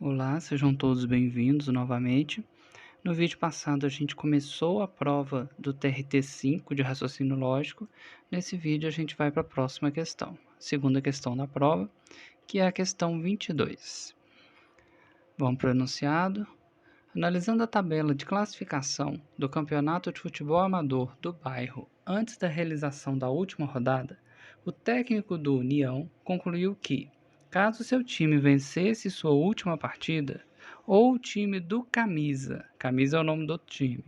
Olá, sejam todos bem-vindos novamente. No vídeo passado a gente começou a prova do TRT5 de raciocínio lógico. Nesse vídeo a gente vai para a próxima questão, segunda questão da prova, que é a questão 22. Vamos para o enunciado. Analisando a tabela de classificação do Campeonato de Futebol Amador do bairro antes da realização da última rodada, o técnico do União concluiu que, caso seu time vencesse sua última partida, ou o time do Camisa é o nome do time,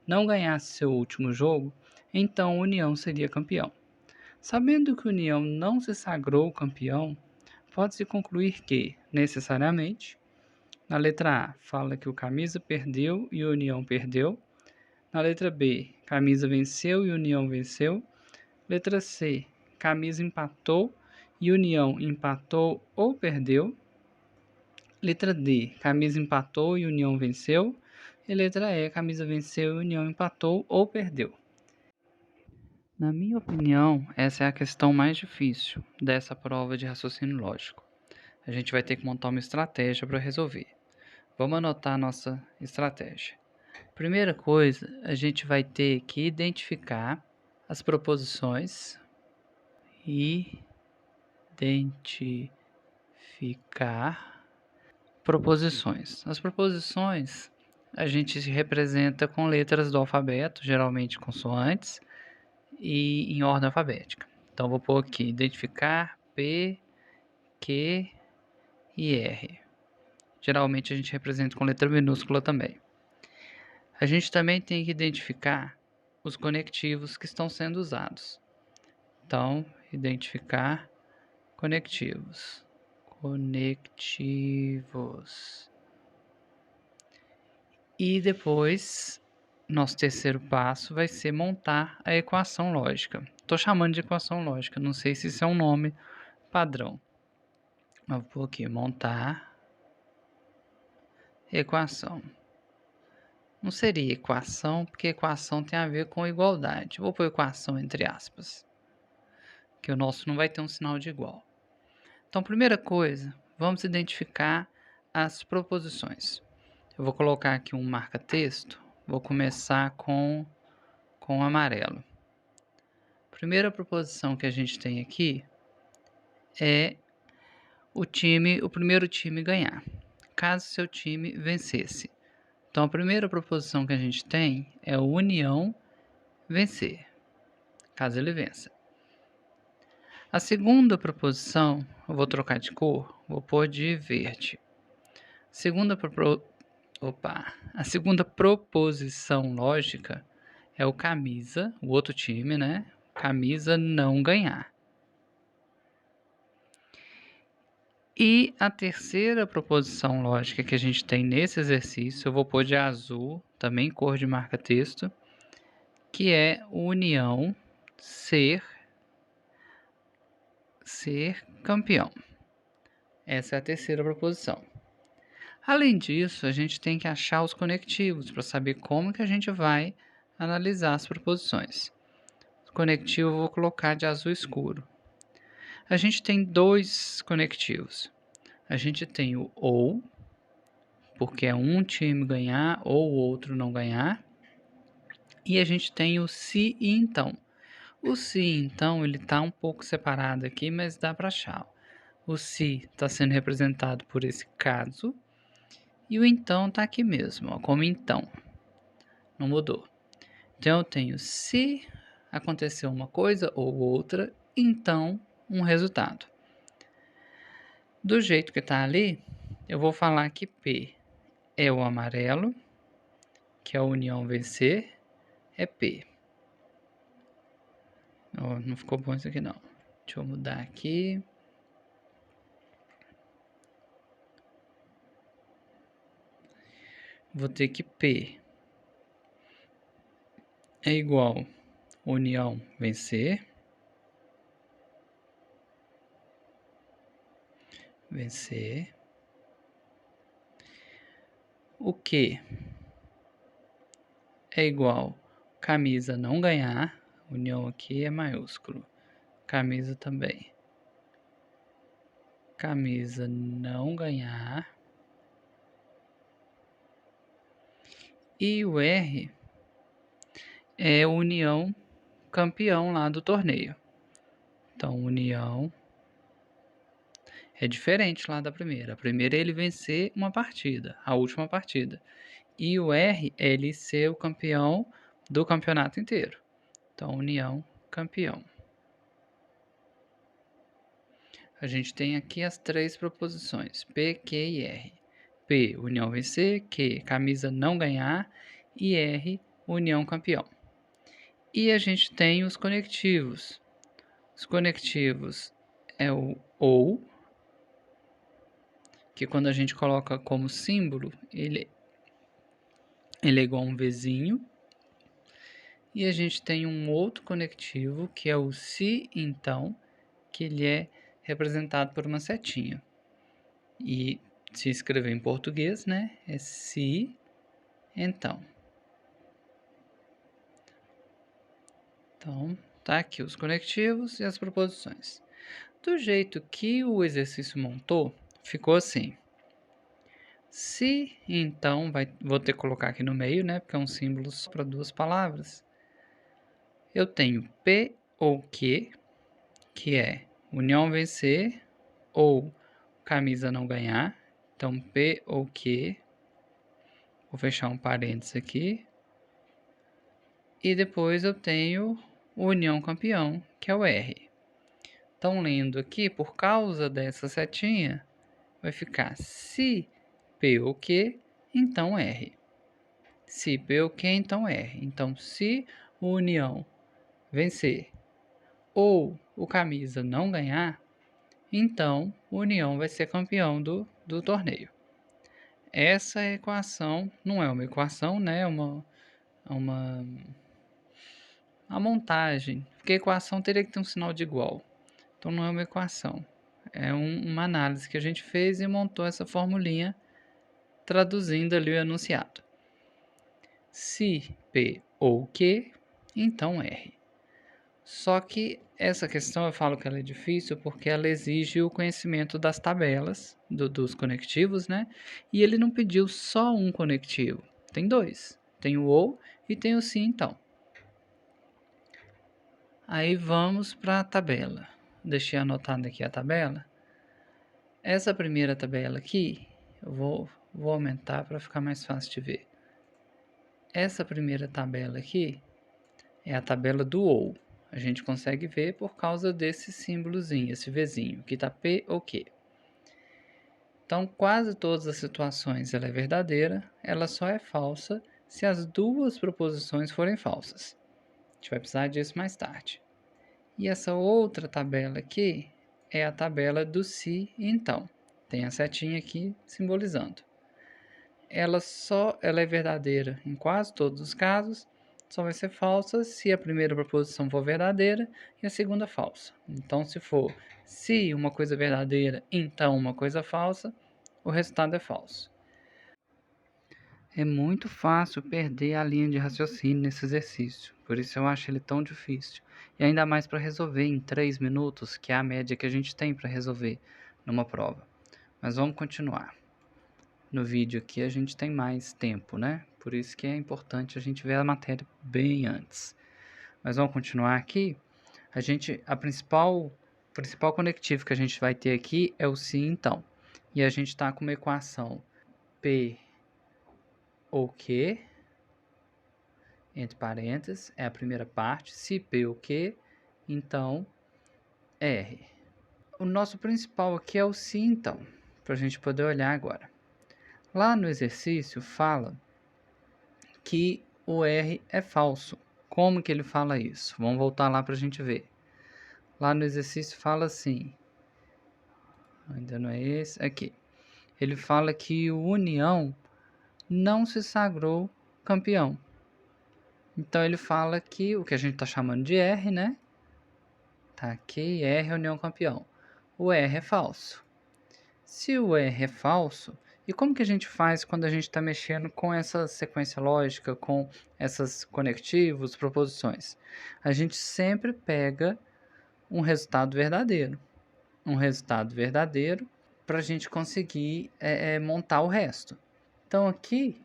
não ganhasse seu último jogo, então o União seria campeão. Sabendo que o União não se sagrou campeão, pode-se concluir que, necessariamente, na letra A, fala que o Camisa perdeu e o União perdeu. Na letra B, Camisa venceu e União venceu. Letra C, Camisa empatou e União empatou ou perdeu. Letra D, Camisa empatou e União venceu. E letra E, Camisa venceu e União empatou ou perdeu. Na minha opinião, essa é a questão mais difícil dessa prova de raciocínio lógico. A gente vai ter que montar uma estratégia para resolver. Vamos anotar a nossa estratégia. Primeira coisa, a gente vai ter que identificar as proposições. Identificar proposições. As proposições a gente representa com letras do alfabeto, geralmente consoantes, e em ordem alfabética. Então vou pôr aqui identificar P, Q e R. Geralmente a gente representa com letra minúscula também. A gente também tem que identificar os conectivos que estão sendo usados. Então, identificar conectivos. E depois, nosso terceiro passo vai ser montar a equação lógica. Estou chamando de equação lógica, não sei se isso é um nome padrão. Mas vou pôr aqui, montar equação. Não seria equação, porque equação tem a ver com igualdade. Vou pôr equação entre aspas, que o nosso não vai ter um sinal de igual. Então, primeira coisa, vamos identificar as proposições. Eu vou colocar aqui um marca-texto, vou começar com amarelo. Primeira proposição que a gente tem aqui é o primeiro time ganhar, caso seu time vencesse. Então, a primeira proposição que a gente tem é o União vencer, caso ele vença. A segunda proposição, eu vou trocar de cor, vou pôr de verde. A segunda proposição lógica é o Camisa, o outro time, né? Camisa não ganhar. E a terceira proposição lógica que a gente tem nesse exercício, eu vou pôr de azul, também cor de marca-texto, que é União ser campeão. Essa é a terceira proposição. Além disso, a gente tem que achar os conectivos para saber como que a gente vai analisar as proposições. O conectivo eu vou colocar de azul escuro. A gente tem dois conectivos. A gente tem o ou, porque é um time ganhar ou o outro não ganhar. E a gente tem o se e então. O se então ele está um pouco separado aqui, mas dá para achar. O se está sendo representado por esse caso e o então está aqui mesmo, ó, como então. Não mudou. Então eu tenho se aconteceu uma coisa ou outra, então um resultado. Do jeito que está ali, eu vou falar que P é o amarelo, que a União vencer é P. Oh, não ficou bom isso aqui não. Deixa eu mudar aqui. Vou ter que P é igual União vencer. O que é igual Camisa não ganhar. União aqui é maiúsculo. Camisa também. Camisa não ganhar. E o R é União campeão lá do torneio. Então, União é diferente lá da primeira. A primeira é ele vencer uma partida, a última partida. E o R é ele ser o campeão do campeonato inteiro. Então, União campeão. A gente tem aqui as três proposições, P, Q e R. P, União vencer, Q, camisa não ganhar e R, União campeão. E a gente tem os conectivos. Os conectivos é o OU, que quando a gente coloca como símbolo, ele é igual a um Vzinho. E a gente tem um outro conectivo, que é o se então, que ele é representado por uma setinha. E se escrever em português, né, é se então. Então, tá aqui os conectivos e as proposições. Do jeito que o exercício montou, ficou assim. Se, então, vou ter que colocar aqui no meio, né, porque é um símbolo só para duas palavras. Eu tenho P ou Q, que é união vencer ou camisa não ganhar. Então, P ou Q. Vou fechar um parênteses aqui. E depois eu tenho o união campeão, que é o R. Então, lendo aqui, por causa dessa setinha, vai ficar se P ou Q, então R. Se P ou Q, então R. Então, se o União vencer ou o Camisa não ganhar, então o União vai ser campeão do torneio. Essa equação não é uma equação, né? É uma montagem, porque a equação teria que ter um sinal de igual. Então não é uma equação, é uma análise que a gente fez e montou essa formulinha traduzindo ali o enunciado. Se P ou Q, então R. Só que essa questão eu falo que ela é difícil porque ela exige o conhecimento das tabelas dos conectivos, né? E ele não pediu só um conectivo, tem dois. Tem o ou e tem o se então. Aí vamos para a tabela. Deixei anotado aqui a tabela. Essa primeira tabela aqui, eu vou aumentar para ficar mais fácil de ver. Essa primeira tabela aqui é a tabela do OU. A gente consegue ver por causa desse símbolozinho, esse Vzinho, que está P ou Q. Então, quase todas as situações ela é verdadeira, ela só é falsa se as duas proposições forem falsas. A gente vai precisar disso mais tarde. E essa outra tabela aqui é a tabela do se e então. Tem a setinha aqui simbolizando. Ela é verdadeira em quase todos os casos, só vai ser falsa se a primeira proposição for verdadeira e a segunda falsa. Então, se for se uma coisa é verdadeira, então uma coisa falsa, o resultado é falso. É muito fácil perder a linha de raciocínio nesse exercício, por isso eu acho ele tão difícil. E ainda mais para resolver em 3 minutos, que é a média que a gente tem para resolver numa prova. Mas vamos continuar. No vídeo aqui a gente tem mais tempo, né? Por isso que é importante a gente ver a matéria bem antes. Mas vamos continuar aqui. A principal conectivo que a gente vai ter aqui é o se então. E a gente está com uma equação P ou Q, entre parênteses, é a primeira parte, se P ou Q, então R. O nosso principal aqui é o se então, para a gente poder olhar agora. Lá no exercício fala que o R é falso. Como que ele fala isso? Vamos voltar lá para a gente ver. Lá no exercício fala assim. Ainda não é esse. Aqui. Ele fala que o União não se sagrou campeão. Então ele fala que o que a gente está chamando de R, né? Tá aqui, R é União campeão. O R é falso. Se o R é falso, e como que a gente faz quando a gente está mexendo com essa sequência lógica, com essas conectivos, proposições? A gente sempre pega um resultado verdadeiro. Um resultado verdadeiro para a gente conseguir montar o resto. Então aqui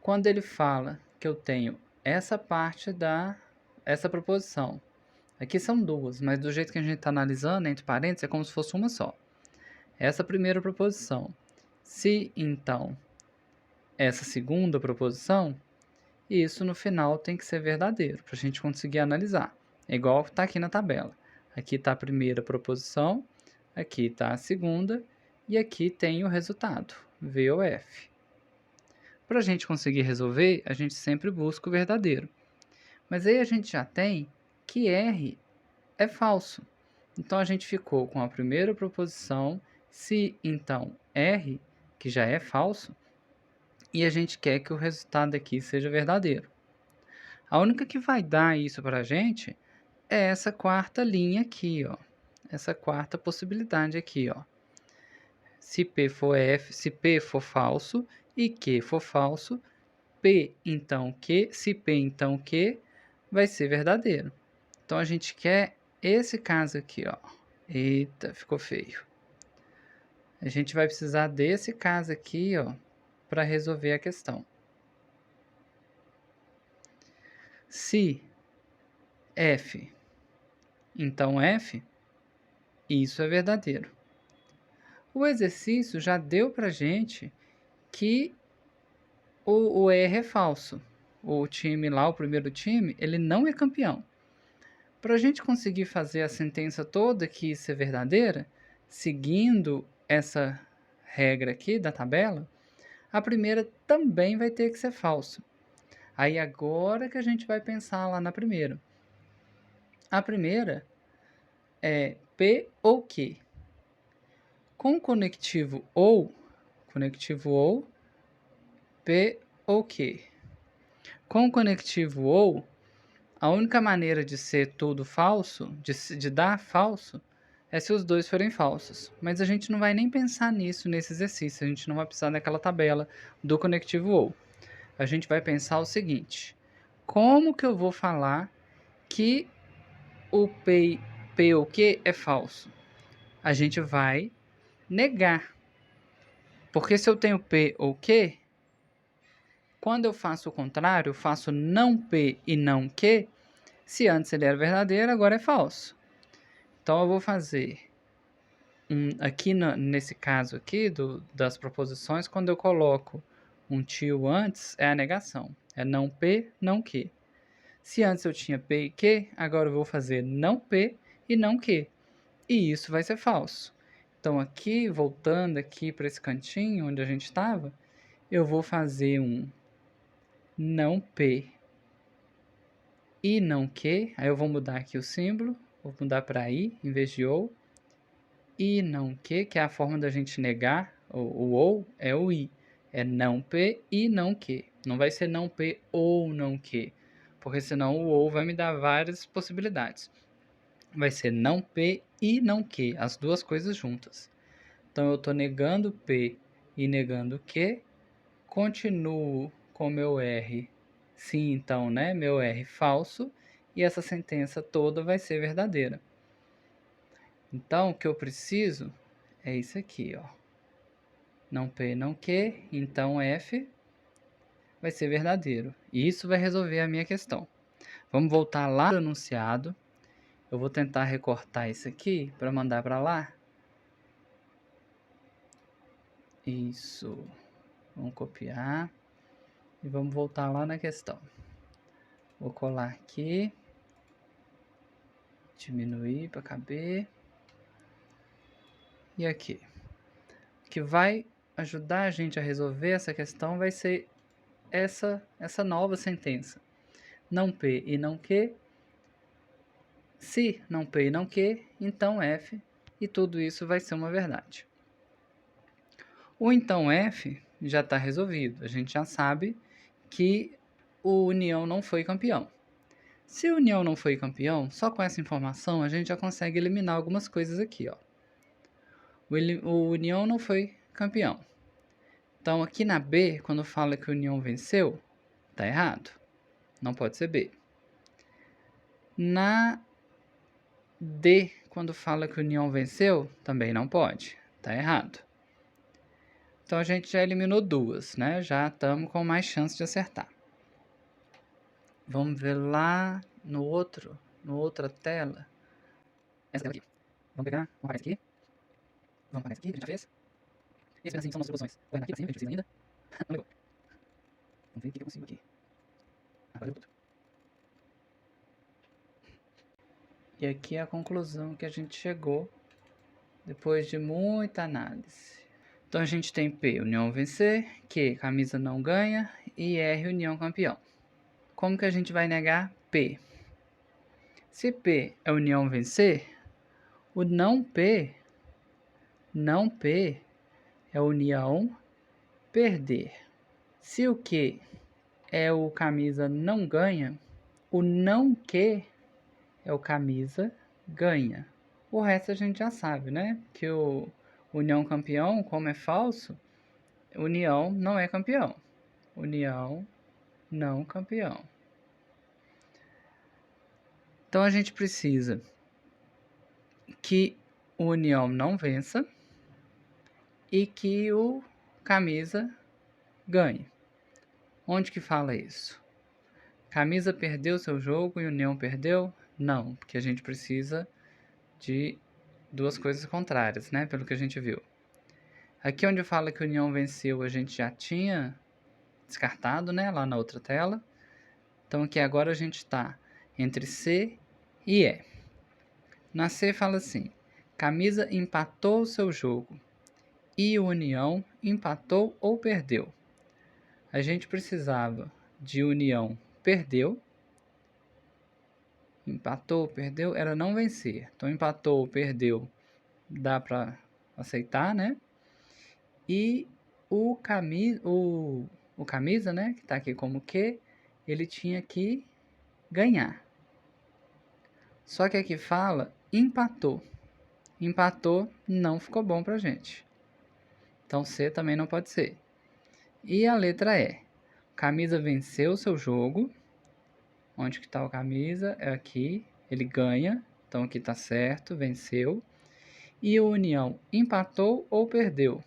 quando ele fala que eu tenho essa parte essa proposição. Aqui são duas, mas do jeito que a gente está analisando, entre parênteses, é como se fosse uma só. Essa primeira proposição. Se, então, essa segunda proposição, isso no final tem que ser verdadeiro, para a gente conseguir analisar. É igual está aqui na tabela. Aqui está a primeira proposição, aqui está a segunda, e aqui tem o resultado, V ou F. Para a gente conseguir resolver, a gente sempre busca o verdadeiro. Mas aí a gente já tem que R é falso. Então a gente ficou com a primeira proposição, se então R, que já é falso, e a gente quer que o resultado aqui seja verdadeiro. A única que vai dar isso para a gente é essa quarta linha aqui, ó. Essa quarta possibilidade aqui, ó. Se P for F, se P for falso e Q for falso, P então Q, se P então Q, vai ser verdadeiro. Então a gente quer esse caso aqui, ó. Eita, ficou feio. A gente vai precisar desse caso aqui, ó, para resolver a questão. Se F, então F, isso é verdadeiro. O exercício já deu para gente que o R é falso. O time lá, o primeiro time, ele não é campeão. Para a gente conseguir fazer a sentença toda que isso é verdadeira, seguindo essa regra aqui da tabela, a primeira também vai ter que ser falso. Aí agora que a gente vai pensar lá na primeira. A primeira é P ou Q. Com o conectivo ou, P ou Q. Com o conectivo ou, a única maneira de ser tudo falso, de dar falso, é se os dois forem falsos. Mas a gente não vai nem pensar nisso nesse exercício, a gente não vai precisar daquela tabela do conectivo ou. A gente vai pensar o seguinte: como que eu vou falar que o P ou Q é falso? A gente vai negar. Porque se eu tenho P ou Q, quando eu faço o contrário, faço não P e não Q, se antes ele era verdadeiro, agora é falso. Então eu vou fazer aqui nesse caso aqui das proposições, quando eu coloco um tio antes, é a negação. É não P, não Q. Se antes eu tinha P e Q, agora eu vou fazer não P e não Q. E isso vai ser falso. Então aqui, voltando aqui para esse cantinho onde a gente estava, eu vou fazer um não P e não Q. Aí eu vou mudar aqui o símbolo, vou mudar para I em vez de OU. E não Q, que é a forma da gente negar, o OU é o I. É não P e não Q. Não vai ser não P ou não Q, porque senão o OU vai me dar várias possibilidades. Vai ser não P e não Q, as duas coisas juntas. Então eu estou negando P e negando Q, continuo com meu R, sim, então, né, meu R falso, e essa sentença toda vai ser verdadeira. Então, o que eu preciso é isso aqui, ó. Não P, não Q, então F vai ser verdadeiro. E isso vai resolver a minha questão. Vamos voltar lá no enunciado. Eu vou tentar recortar isso aqui para mandar para lá. Isso. Vamos copiar. E vamos voltar lá na questão. Vou colar aqui. Diminuir para caber. E aqui. O que vai ajudar a gente a resolver essa questão vai ser essa nova sentença. Não P e não Q. Se não P e não Q, então F. E tudo isso vai ser uma verdade. O então F já está resolvido. A gente já sabe que o União não foi campeão. Se o União não foi campeão, só com essa informação a gente já consegue eliminar algumas coisas aqui, ó. O União não foi campeão. Então aqui na B, quando fala que o União venceu, tá errado. Não pode ser B. Na D, quando fala que o União venceu, também não pode. Tá errado. Então, a gente já eliminou duas, né? Já estamos com mais chance de acertar. Vamos ver lá no outra tela. Essa tela aqui. Vamos pegar, vamos apagar essa aqui. Vamos apagar essa aqui, que a gente já fez. Esse pedacinho são nossas soluções. Vou andar aqui pra cima, que a gente precisa ainda. Não ligou. Vamos ver o que eu consigo aqui. Agora tudo. E aqui é a conclusão que a gente chegou depois de muita análise. Então a gente tem P, união vencer, Q, camisa não ganha e R, união campeão. Como que a gente vai negar P? Se P é união vencer, o não P é união perder. Se o Q é o camisa não ganha, o não Q é o camisa ganha. O resto a gente já sabe, né? Que o união campeão, como é falso, união não é campeão. União não campeão. Então a gente precisa que o união não vença e que o camisa ganhe. Onde que fala isso? Camisa perdeu seu jogo e união perdeu? Não, porque a gente precisa de duas coisas contrárias, né? Pelo que a gente viu. Aqui onde fala que união venceu, a gente já tinha descartado, né? Lá na outra tela. Então aqui agora a gente está entre C e E. Na C fala assim, camisa empatou seu jogo e o união empatou ou perdeu. A gente precisava de união perdeu. Empatou, perdeu, era não vencer. Então, empatou, perdeu, dá para aceitar, né? E o camisa, né, que tá aqui como Q, ele tinha que ganhar. Só que aqui fala empatou. Empatou, não ficou bom pra gente. Então, C também não pode ser. E a letra E. Camisa venceu seu jogo. Onde que está o camisa? É aqui. Ele ganha. Então aqui está certo. Venceu. E o união empatou ou perdeu?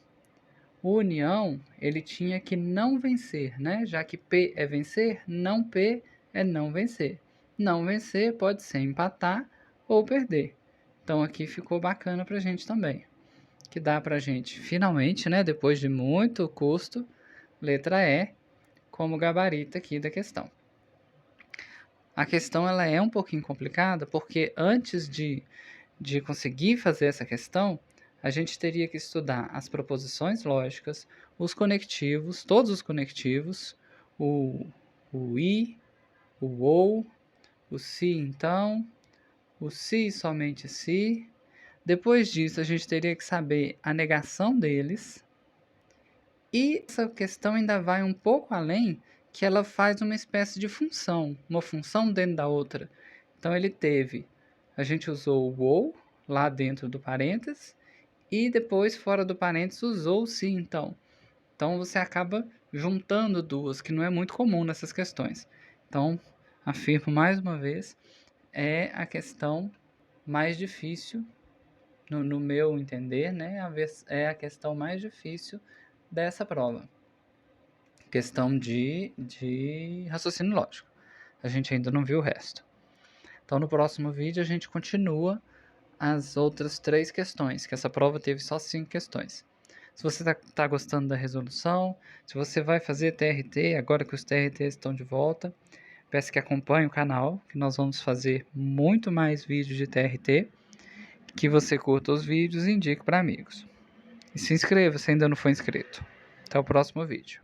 O união, ele tinha que não vencer, né? Já que P é vencer, não P é não vencer. Não vencer pode ser empatar ou perder. Então aqui ficou bacana pra gente também. Que dá pra gente, finalmente, né? Depois de muito custo, letra E como gabarito aqui da questão. A questão ela é um pouquinho complicada, porque antes de conseguir fazer essa questão, a gente teria que estudar as proposições lógicas, os conectivos, todos os conectivos, o e, o ou, o se então, o se e somente se. Depois disso, a gente teria que saber a negação deles. E essa questão ainda vai um pouco além, que ela faz uma espécie de função, uma função dentro da outra. Então a gente usou o ou lá dentro do parênteses e depois fora do parênteses usou o se então. Então você acaba juntando duas, que não é muito comum nessas questões. Então, afirmo mais uma vez, é a questão mais difícil, no meu entender, né? É a questão mais difícil dessa prova. Questão de raciocínio lógico. A gente ainda não viu o resto. Então, no próximo vídeo, a gente continua as outras 3 questões, que essa prova teve só 5 questões. Se você está gostando da resolução, se você vai fazer TRT, agora que os TRTs estão de volta, peço que acompanhe o canal, que nós vamos fazer muito mais vídeos de TRT, que você curta os vídeos e indique para amigos. E se inscreva se ainda não for inscrito. Até o próximo vídeo.